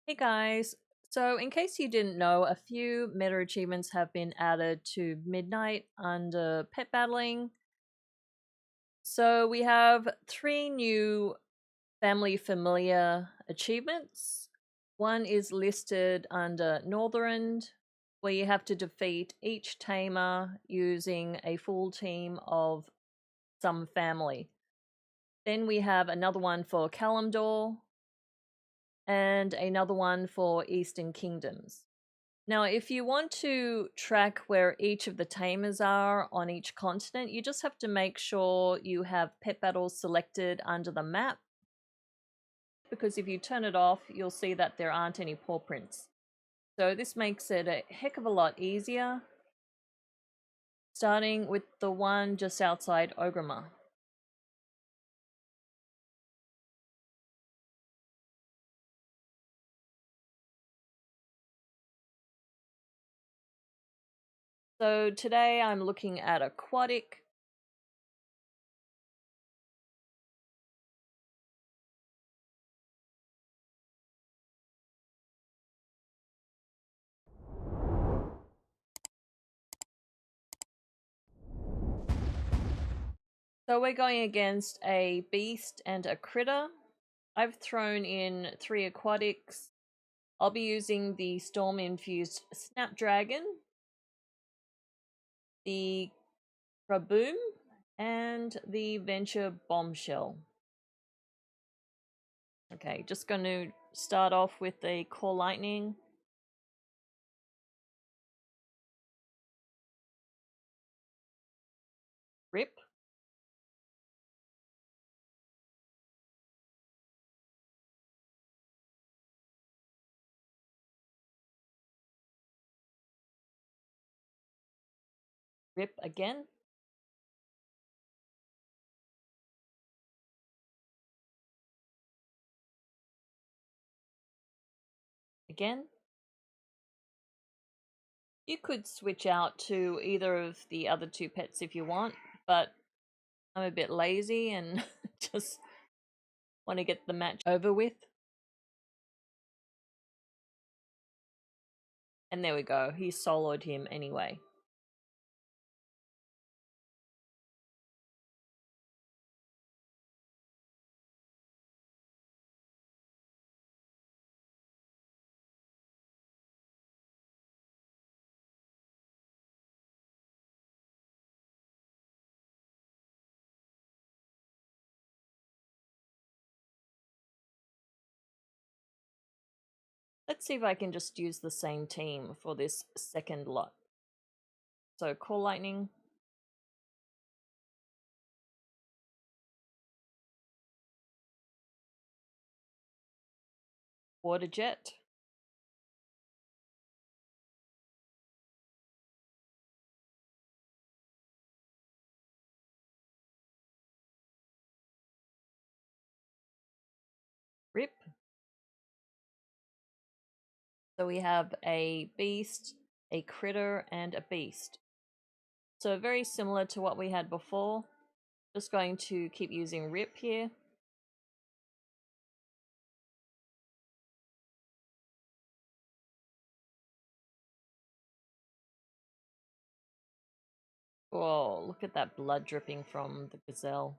Hey guys, so in case you didn't know, a few meta achievements have been added to Midnight under pet battling. So we have 3 new family familiar achievements. One is listed under Northern, where you have to defeat each tamer using a full team of some family. Then we have another one for Kalimdor, and another one for Eastern Kingdoms. Now, if you want to track where each of the tamers are on each continent, you just have to make sure you have pet battles selected under the map, because if you turn it off, you'll see that there aren't any paw prints. So this makes it a heck of a lot easier, starting with the one just outside Ogrima. So today I'm looking at Aquatic. So we're going against a beast and a critter. I've thrown in 3 aquatics. I'll be using the storm-infused Snapdragon, the Kaboom, and the Venture Bombshell. Okay, just going to start off with the Core Lightning. Rip. Rip again. Again. You could switch out to either of the other 2 pets if you want, but I'm a bit lazy and just want to get the match over with. And there we go, he soloed him anyway. Let's see if I can just use the same team for this second lot. So Core Lightning. Water Jet. Rip. So we have a beast, a critter, and a beast. So very similar to what we had before. Just going to keep using Rip here. Oh, look at that blood dripping from the gazelle.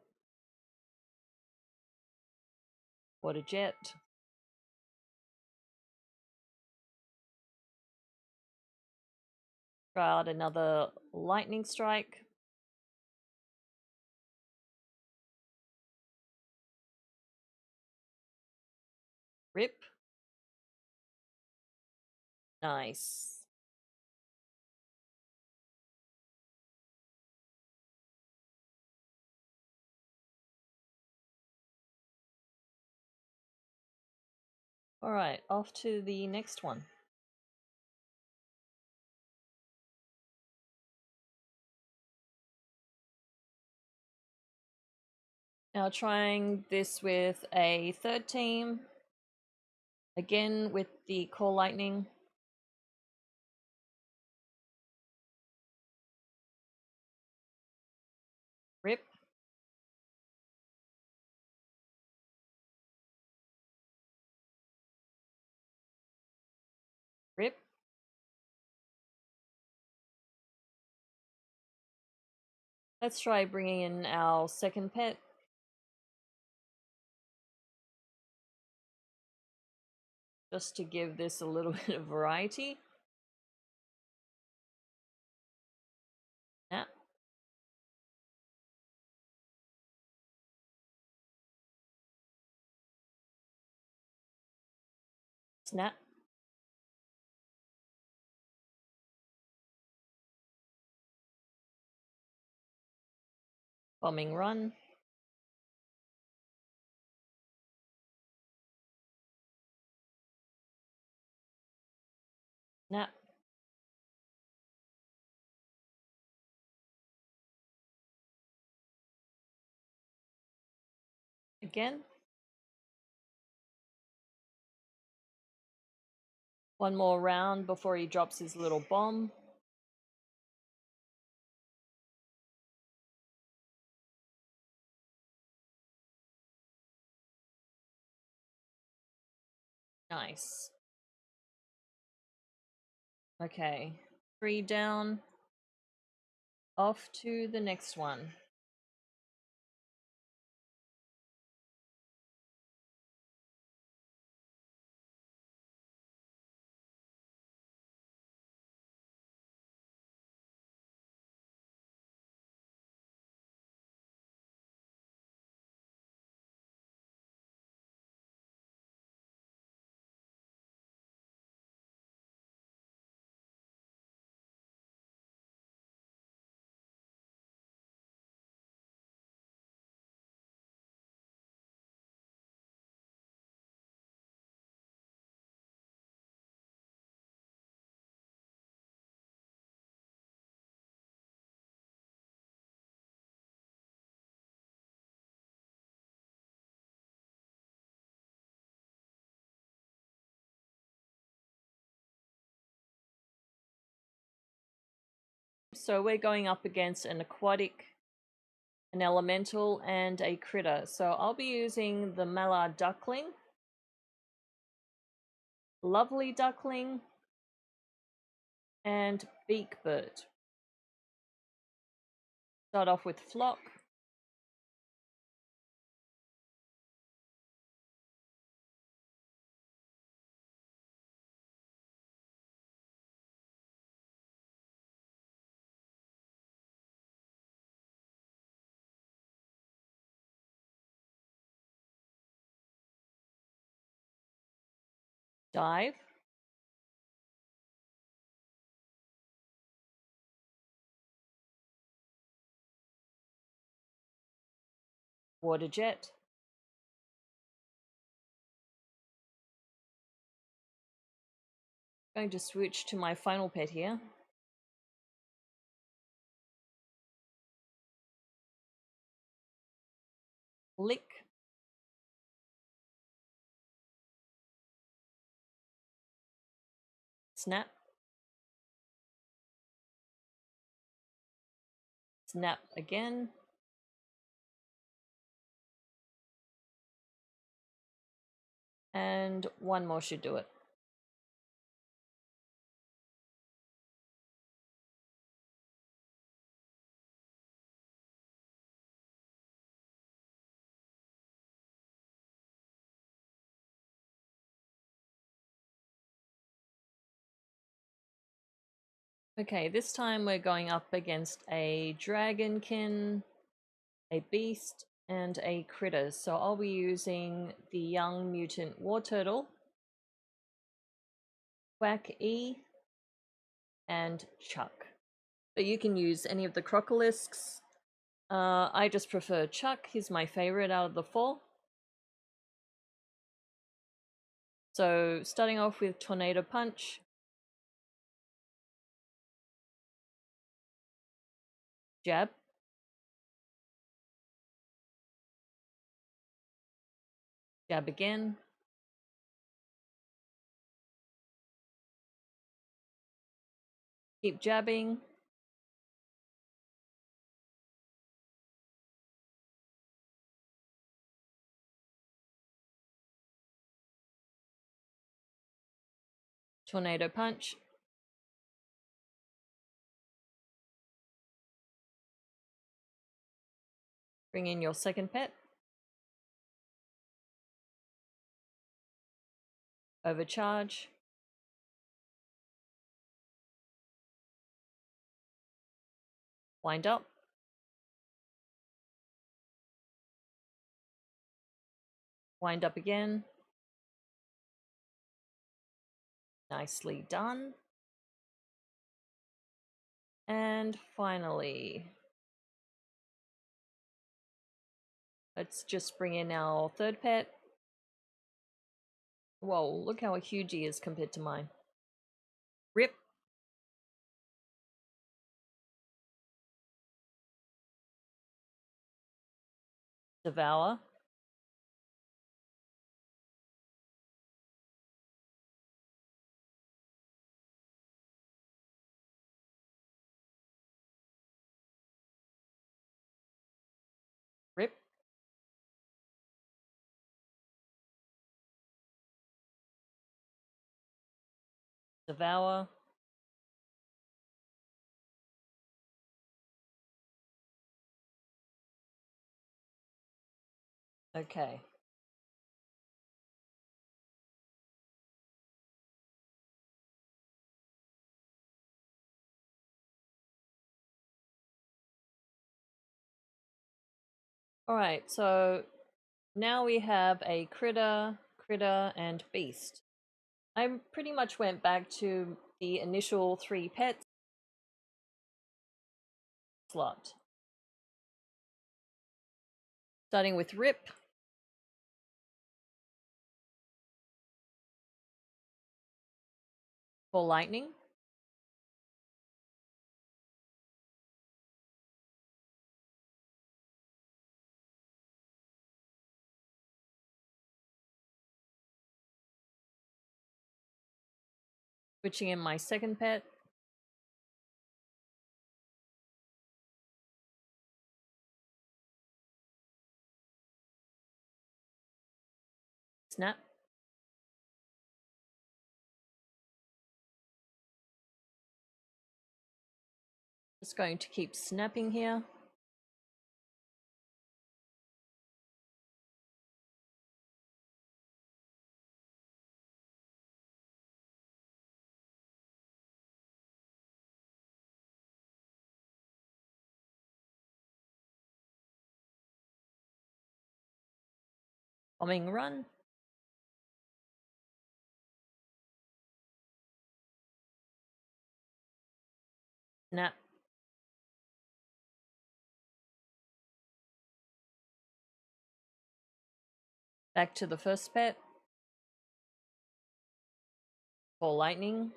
Water Jet. Try out another Lightning Strike. Rip. Nice. Alright, off to the next one. Now trying this with a third team. Again with the Core Lightning. Rip. Rip. Let's try bringing in our second pet. Just to give this a little bit of variety. Snap. Snap. Bombing run. Snap. Again. One more round before he drops his little bomb. Nice. Okay. 3 down. Off to the next one. So we're going up against an aquatic, an elemental, and a critter. So I'll be using the mallard duckling, lovely duckling, and beakbird. Start off with flock. Dive. Water jet. Going to switch to my final pet here. Lick. Snap. Snap again. And one more should do it. Okay, this time we're going up against a dragonkin, a beast, and a critter. So I'll be using the young mutant war turtle, Quack E, and Chuck. But you can use any of the crocolisks. I just prefer Chuck. He's my favorite out of the 4. So starting off with Tornado Punch. Jab. Jab again. Keep jabbing. Tornado Punch. Bring in your second pet. Overcharge. Wind up. Wind up again. Nicely done. And finally, let's just bring in our third pet. Whoa, look how huge he is compared to mine. Rip. Devour. Rip. Devour. Okay. Alright, so now we have a critter, and beast. I pretty much went back to the initial 3 pets slot. Starting with Rip. For lightning. Switching in my second pet. Snap. Just going to keep snapping here. Bombing run. Snap. Back to the first pet. For lightning.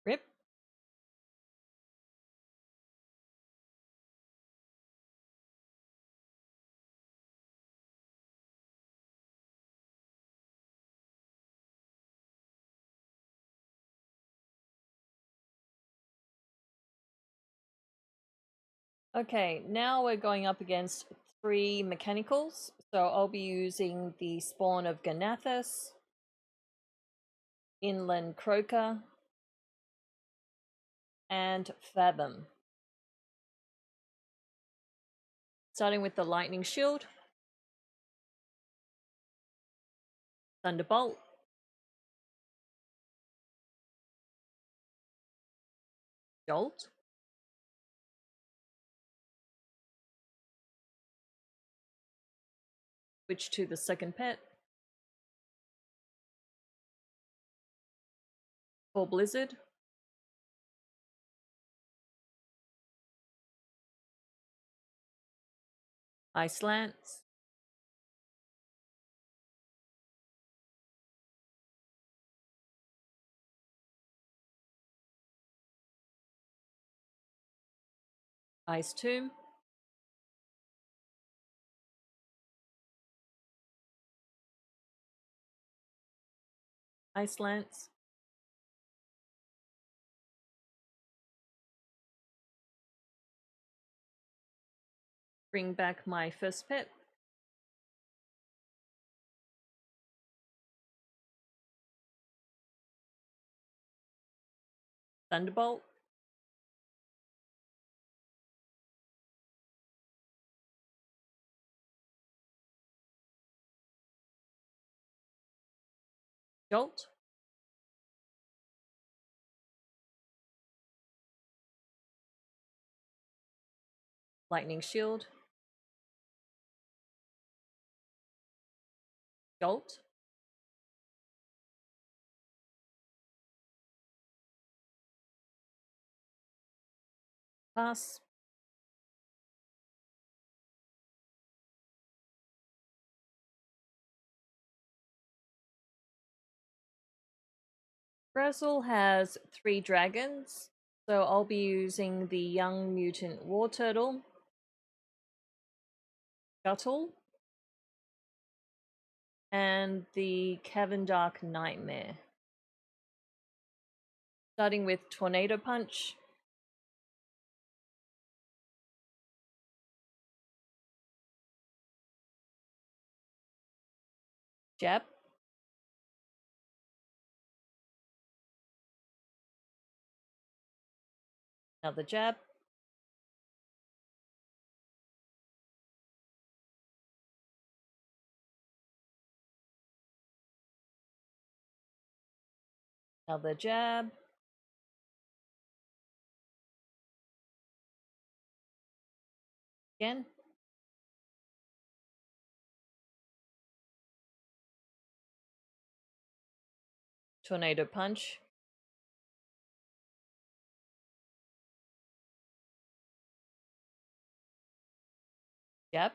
Rip. Okay, now we're going up against 3 mechanicals. So I'll be using the spawn of Ganathus, Inland Croaker, and Fathom. Starting with the Lightning Shield, Thunderbolt, Jolt, switch to the second pet, for Blizzard, Ice Lance, Ice Tomb, Ice Lance, bring back my first pet. Thunderbolt. Jolt. Lightning Shield. Jolt. Pass. Grazzle has 3 dragons, so I'll be using the young mutant war turtle, Guttle, and the Cavendark Nightmare. Starting with Tornado Punch. Jab. Another jab. Another jab. Again. Tornado Punch. Jab.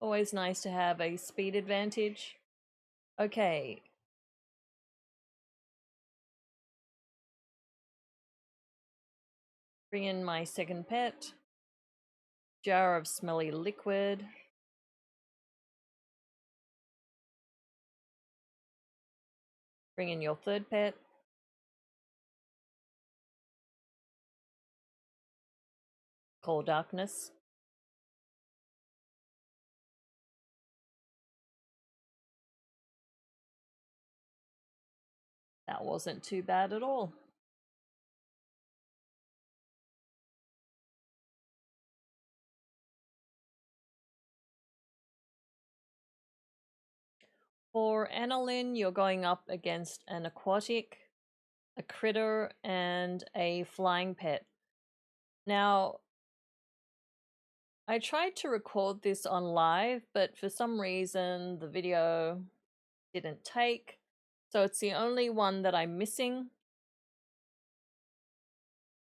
Always nice to have a speed advantage. Okay. Bring in my second pet. Jar of Smelly Liquid. Bring in your third pet. Call Darkness. That wasn't too bad at all. For Analynn, you're going up against an aquatic, a critter, and a flying pet. Now, I tried to record this on live, but for some reason the video didn't take, so it's the only one that I'm missing.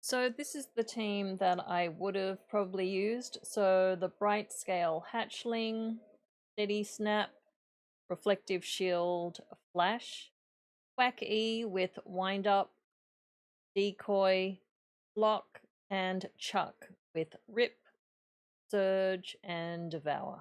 So this is the team that I would have probably used. So the Bright Scale Hatchling, Steady Snap, Reflective Shield, Flash, Quack E with Wind Up, Decoy, Block, and Chuck with Rip, Surge, and Devour.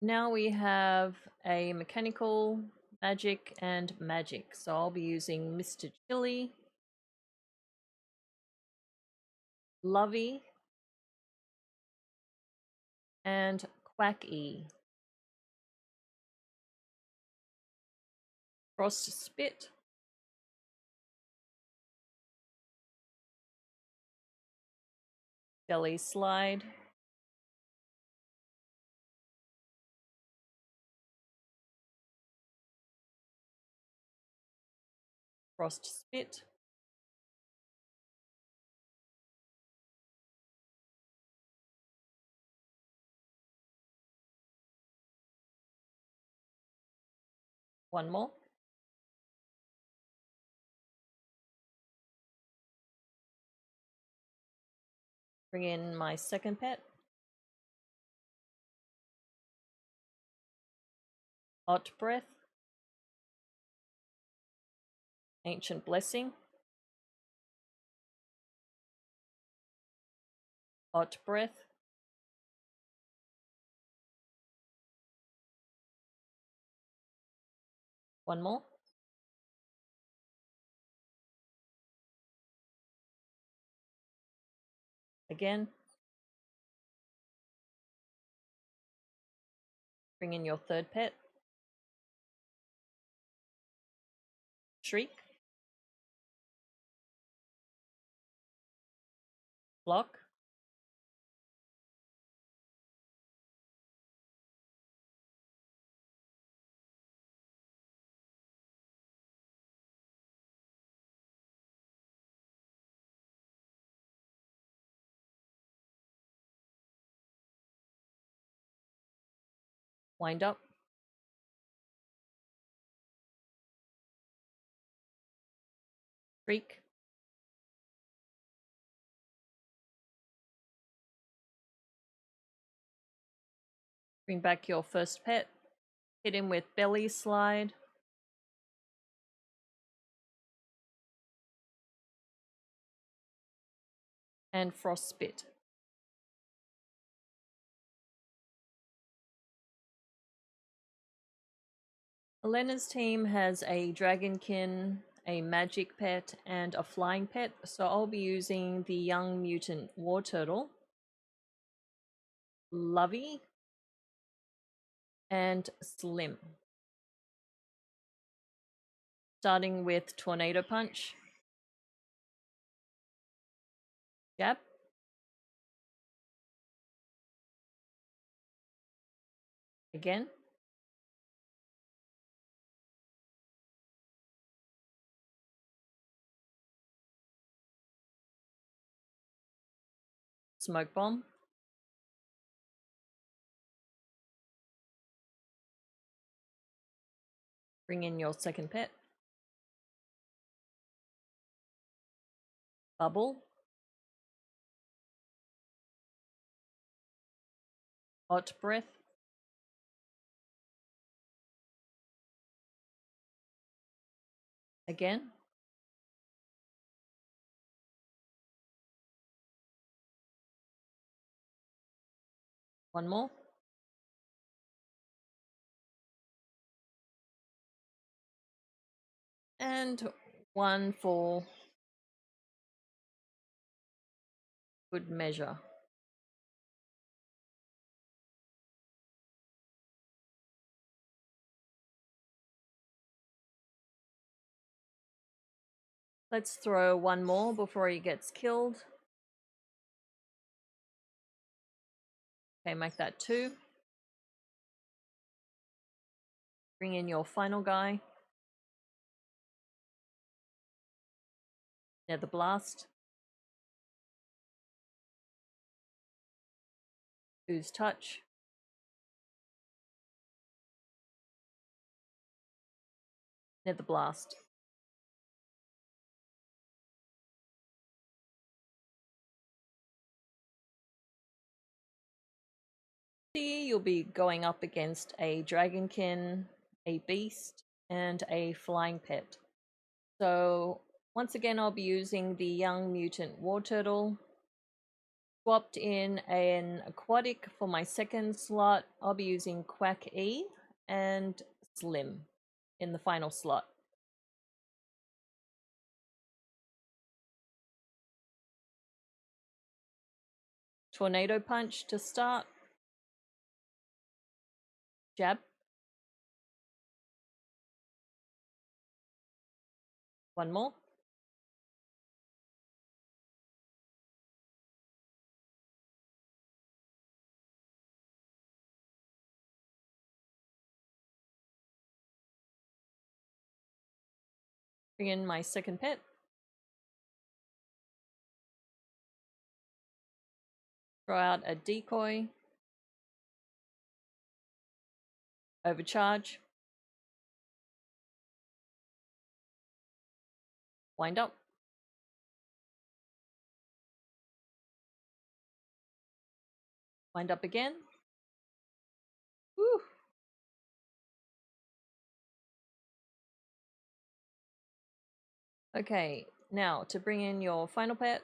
Now we have a mechanical, magic, and magic. So I'll be using Mr. Chili, Lovey, and Quack-E. Frost Spit, Belly Slide, Frost Spit, one more, bring in my second pet, Hot Breath, Ancient Blessing, Hot Breath, One more. Again. Bring in your third pet. Shriek. Block. Wind up. Shriek. Bring back your first pet. Hit him with Belly Slide. And Frostspit. Elena's team has a Dragonkin, a Magic Pet, and a Flying Pet, so I'll be using the Young Mutant War Turtle, Lovey, and Slim. Starting with Tornado Punch. Jab. Again. Smoke Bomb. Bring in your second pet. Bubble. Hot Breath. Again. One more. And one for good measure. Let's throw one more before he gets killed. Okay, make that 2. Bring in your final guy. Nether Blast. Ooze Touch. Nether Blast. You'll be going up against a Dragonkin, a Beast, and a Flying Pet. So once again, I'll be using the Young Mutant War Turtle. Swapped in an Aquatic for my second slot. I'll be using Quack E and Slim in the final slot. Tornado Punch to start. Jab. One more. Bring in my second pet. Throw out a decoy. Overcharge. Wind up. Wind up again. Woo. Okay, now to bring in your final pet.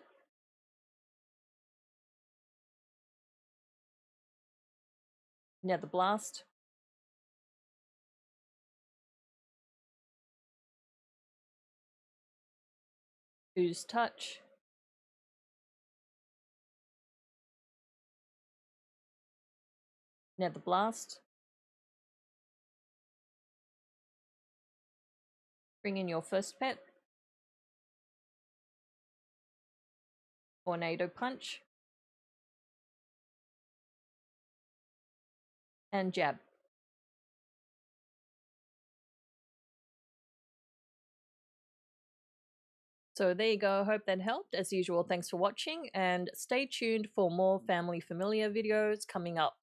Nether Blast. Ooze Touch. Nether Blast. Bring in your first pet. Tornado Punch. And Jab. So there you go, hope that helped. As usual, thanks for watching, and stay tuned for more Family Familiar videos coming up.